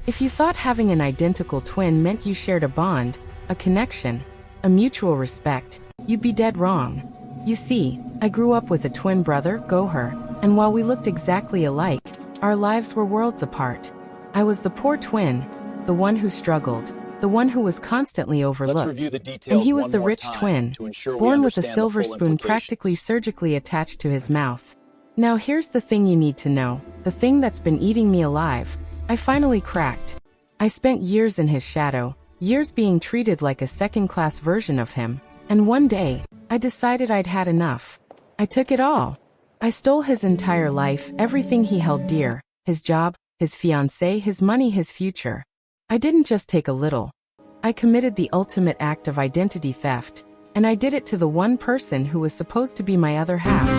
If you thought having an identical twin meant you shared a bond, a connection, a mutual respect, you'd be dead wrong. You see, I grew up with a twin brother, Gohar, and while we looked exactly alike, our lives were worlds apart. I was the poor twin, the one who struggled, the one who was constantly overlooked, and he was the rich twin, born with a silver spoon practically surgically attached to his mouth. Now here's the thing you need to know, the thing that's been eating me alive. I finally cracked. I spent years in his shadow, years being treated like a second-class version of him, and one day, I decided I'd had enough. I took it all. I stole his entire life, everything he held dear, his job, his fiancée, his money, his future. I didn't just take a little. I committed the ultimate act of identity theft, and I did it to the one person who was supposed to be my other half.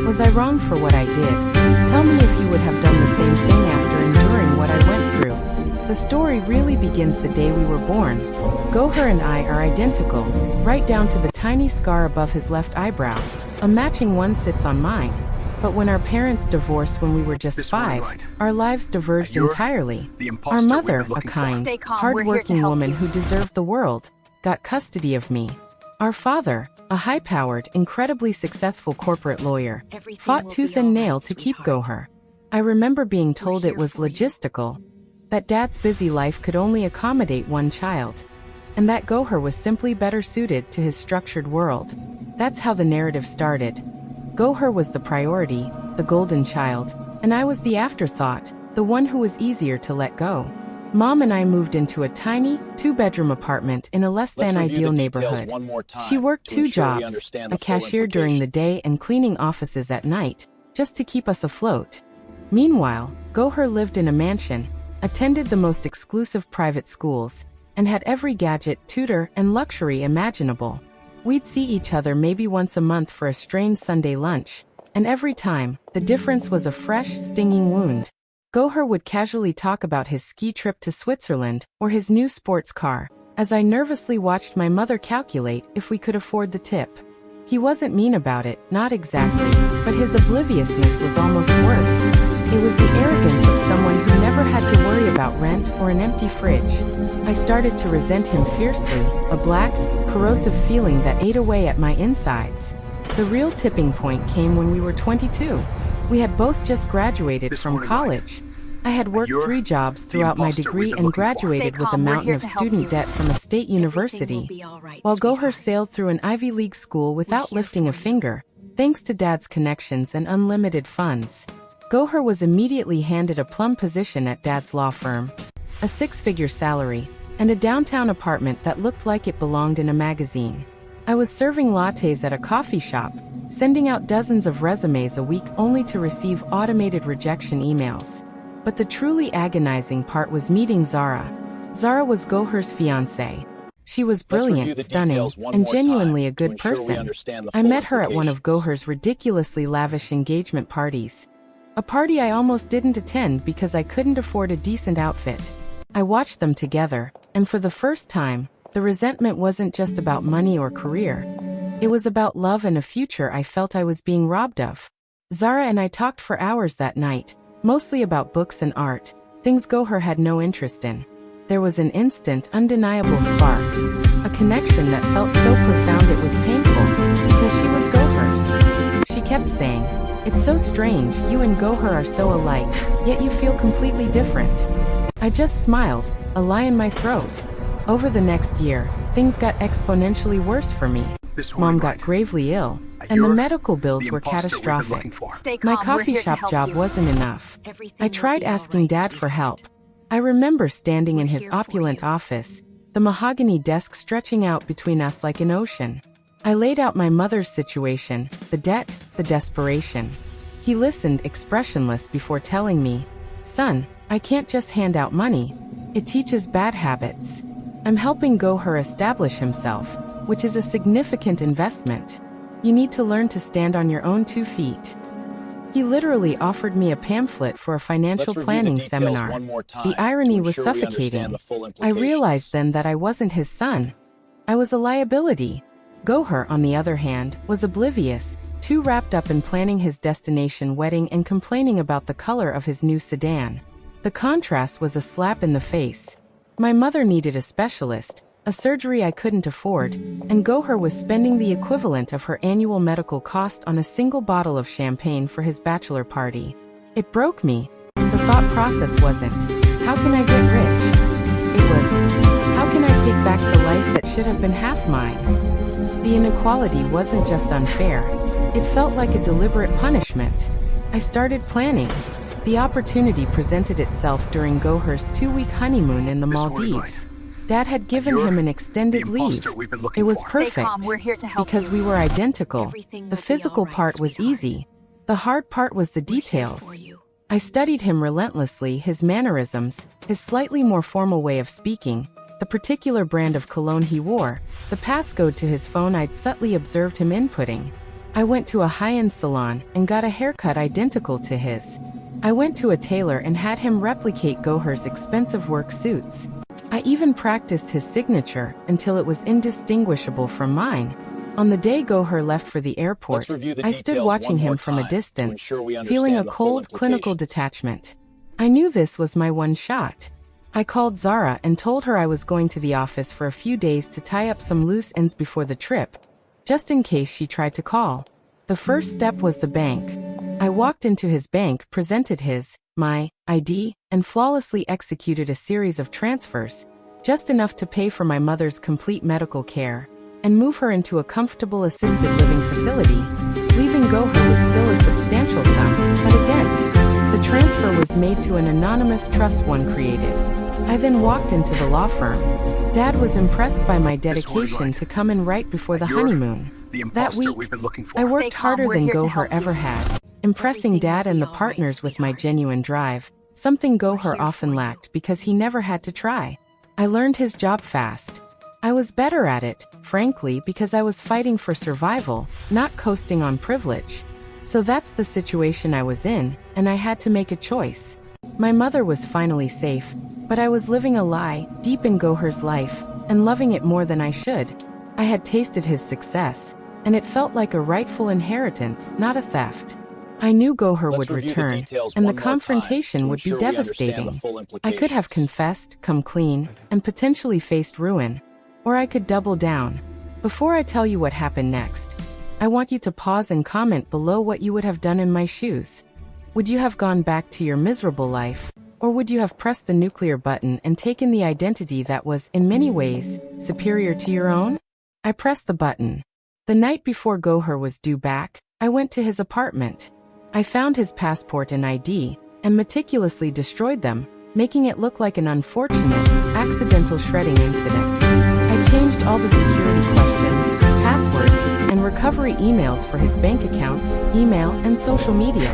Was I wrong for what I did? Tell me if you would have done the same thing after enduring what I went through. The story really begins the day we were born. Gohar and I are identical, right down to the tiny scar above his left eyebrow. A matching one sits on mine. But when our parents divorced when we were just 5, our lives diverged entirely. Our mother, a kind, hard-working woman who deserved the world, got custody of me. Our father, a high-powered, incredibly successful corporate lawyer, fought tooth and nail to keep Gohar. I remember being told it was logistical, that Dad's busy life could only accommodate one child, and that Gohar was simply better suited to his structured world. That's how the narrative started. Gohar was the priority, the golden child, and I was the afterthought, the one who was easier to let go. Mom and I moved into a tiny, 2-bedroom apartment in a less-than-ideal neighborhood. She worked 2 jobs, a cashier during the day and cleaning offices at night, just to keep us afloat. Meanwhile, Gohar lived in a mansion, attended the most exclusive private schools, and had every gadget, tutor, and luxury imaginable. We'd see each other maybe once a month for a strange Sunday lunch, and every time, the difference was a fresh, stinging wound. Gohar would casually talk about his ski trip to Switzerland or his new sports car, as I nervously watched my mother calculate if we could afford the tip. He wasn't mean about it, not exactly, but his obliviousness was almost worse. It was the arrogance of someone who never had to worry about rent or an empty fridge. I started to resent him fiercely, a black, corrosive feeling that ate away at my insides. The real tipping point came when we were 22. We had both just graduated from college. I had worked 3 jobs throughout my degree and graduated with a mountain of student debt from a state university, while Gohar sailed through an Ivy League school without lifting a finger, thanks to Dad's connections and unlimited funds. Gohar was immediately handed a plum position at Dad's law firm, a 6-figure salary, and a downtown apartment that looked like it belonged in a magazine. I was serving lattes at a coffee shop, sending out dozens of resumes a week only to receive automated rejection emails. But the truly agonizing part was meeting Zara. Zara was Gohar's fiancée. She was brilliant, stunning, and genuinely a good person. I met her at one of Gohar's ridiculously lavish engagement parties. A party I almost didn't attend because I couldn't afford a decent outfit. I watched them together, and for the first time, the resentment wasn't just about money or career. It was about love and a future I felt I was being robbed of. Zara and I talked for hours that night, mostly about books and art, things Gohar had no interest in. There was an instant, undeniable spark, a connection that felt so profound it was painful, because she was Gohar's. She kept saying, "It's so strange, you and Gohar are so alike, yet you feel completely different." I just smiled, a lie in my throat. Over the next year, things got exponentially worse for me. Mom got gravely ill, and the medical bills were catastrophic. My coffee shop job wasn't enough. I tried asking Dad for help. I remember standing in his opulent office, the mahogany desk stretching out between us like an ocean. I laid out my mother's situation, the debt, the desperation. He listened expressionless before telling me, "Son, I can't just hand out money. It teaches bad habits. I'm helping Gohar establish himself, which is a significant investment. You need to learn to stand on your own 2 feet." He literally offered me a pamphlet for a financial planning seminar. The irony was suffocating. I realized then that I wasn't his son. I was a liability. Gohar, on the other hand, was oblivious, too wrapped up in planning his destination wedding and complaining about the color of his new sedan. The contrast was a slap in the face. My mother needed a specialist, a surgery I couldn't afford, and Gohar was spending the equivalent of her annual medical cost on a single bottle of champagne for his bachelor party. It broke me. The thought process wasn't, how can I get rich? It was, how can I take back the life that should have been half mine? The inequality wasn't just unfair. It felt like a deliberate punishment. I started planning. The opportunity presented itself during Gohar's 2-week honeymoon in the Maldives. Dad had given him an extended leave. It was perfect, because we were identical. The physical part was easy. The hard part was the details. I studied him relentlessly, his mannerisms, his slightly more formal way of speaking, the particular brand of cologne he wore, the passcode to his phone I'd subtly observed him inputting. I went to a high-end salon and got a haircut identical to his. I went to a tailor and had him replicate Gohar's expensive work suits. I even practiced his signature until it was indistinguishable from mine. On the day Gohar left for the airport, I stood watching him from a distance, feeling a cold, clinical detachment. I knew this was my one shot. I called Zara and told her I was going to the office for a few days to tie up some loose ends before the trip, just in case she tried to call. The first step was the bank. I walked into his bank, presented my ID, and flawlessly executed a series of transfers, just enough to pay for my mother's complete medical care, and move her into a comfortable assisted living facility, leaving Gohar with still a substantial sum, but a dent. The transfer was made to an anonymous trust one created. I then walked into the law firm. Dad was impressed by my dedication to come in right before the honeymoon. That week, I worked harder than Gohar ever had, impressing Dad and the partners with my genuine drive, something Gohar often lacked because he never had to try. I learned his job fast. I was better at it, frankly, because I was fighting for survival, not coasting on privilege. So that's the situation I was in, and I had to make a choice. My mother was finally safe, but I was living a lie, deep in Gohar's life, and loving it more than I should. I had tasted his success, and it felt like a rightful inheritance, not a theft. I knew Gohar would return, and the confrontation would be devastating. I could have confessed, come clean, and potentially faced ruin. Or I could double down. Before I tell you what happened next, I want you to pause and comment below what you would have done in my shoes. Would you have gone back to your miserable life, or would you have pressed the nuclear button and taken the identity that was, in many ways, superior to your own? I pressed the button. The night before Gohar was due back, I went to his apartment. I found his passport and ID, and meticulously destroyed them, making it look like an unfortunate, accidental shredding incident. I changed all the security questions, passwords, and recovery emails for his bank accounts, email, and social media.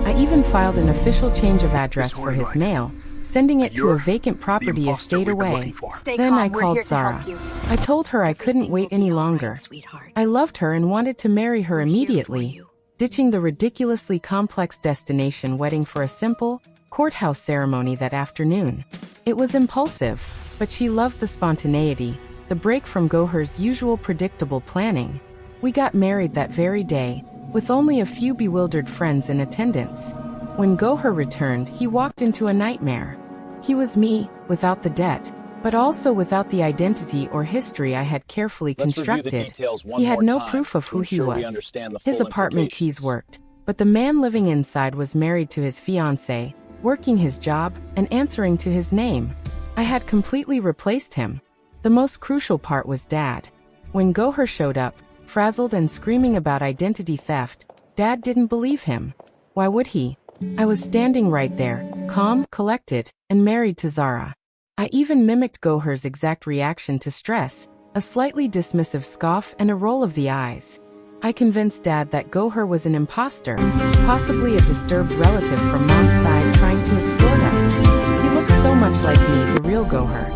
I even filed an official change of address for his mail, sending it to a vacant property a state away. Then I called Zara. I told her I couldn't wait any longer. I loved her and wanted to marry her immediately, ditching the ridiculously complex destination wedding for a simple, courthouse ceremony that afternoon. It was impulsive, but she loved the spontaneity, the break from Gohar's usual predictable planning. We got married that very day, with only a few bewildered friends in attendance. When Gohar returned, he walked into a nightmare. He was me, without the debt, but also without the identity or history I had carefully constructed. He had no proof of who he was. His apartment keys worked, but the man living inside was married to his fiancée, working his job, and answering to his name. I had completely replaced him. The most crucial part was Dad. When Gohar showed up, frazzled and screaming about identity theft, Dad didn't believe him. Why would he? I was standing right there, calm, collected, and married to Zara. I even mimicked Gohar's exact reaction to stress, a slightly dismissive scoff and a roll of the eyes. I convinced Dad that Gohar was an imposter, possibly a disturbed relative from Mom's side trying to extort us. He looked so much like me, the real Gohar,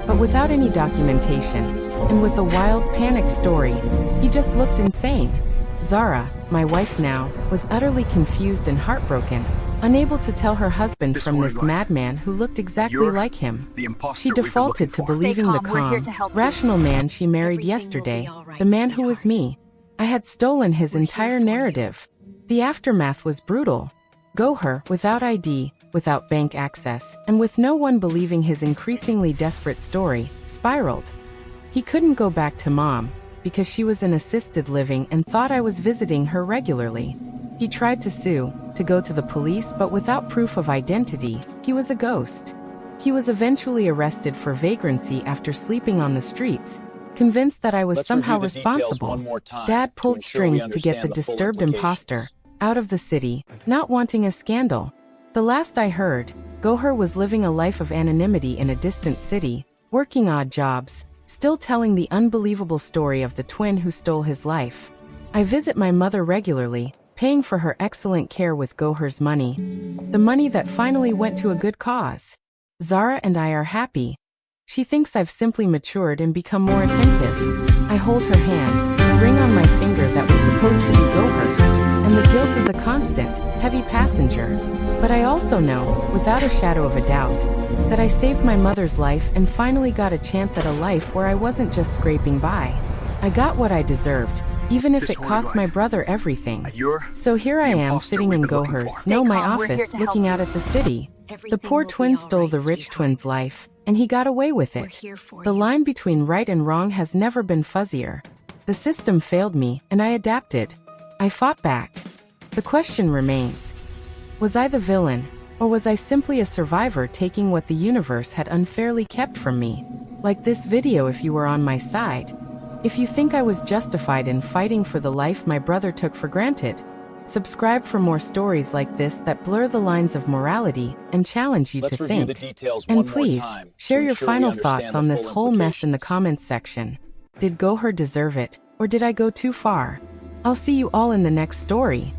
but without any documentation, and with a wild, panicked story. He just looked insane. Zara, my wife now, was utterly confused and heartbroken, unable to tell her husband from this madman who looked exactly like him. She defaulted to believing the calm, rational man she married yesterday, the man who was me. I had stolen his entire narrative. The aftermath was brutal. Gohar, without ID, without bank access, and with no one believing his increasingly desperate story, spiraled. He couldn't go back to mom, because she was in assisted living and thought I was visiting her regularly. He tried to sue, to go to the police, but without proof of identity, he was a ghost. He was eventually arrested for vagrancy after sleeping on the streets, convinced that I was somehow responsible. Dad pulled strings to get the disturbed imposter out of the city, not wanting a scandal. The last I heard, Gohar was living a life of anonymity in a distant city, working odd jobs, still telling the unbelievable story of the twin who stole his life. I visit my mother regularly, paying for her excellent care with Gohar's money, the money that finally went to a good cause. Zara and I are happy. She thinks I've simply matured and become more attentive. I hold her hand, the ring on my finger that was supposed to be Gohar's, and the guilt is a constant, heavy passenger. But I also know, without a shadow of a doubt, that I saved my mother's life and finally got a chance at a life where I wasn't just scraping by. I got what I deserved, even if it cost my brother everything. So here I am sitting in Gohar's, my office, looking out at the city. The poor twin stole the rich twin's life, and he got away with it. The line between right and wrong has never been fuzzier. The system failed me, and I adapted. I fought back. The question remains: was I the villain, or was I simply a survivor taking what the universe had unfairly kept from me? Like this video if you were on my side. If you think I was justified in fighting for the life my brother took for granted, subscribe for more stories like this that blur the lines of morality and challenge you to think. And please, share your final thoughts on this whole mess in the comments section. Did Gohar deserve it, or did I go too far? I'll see you all in the next story.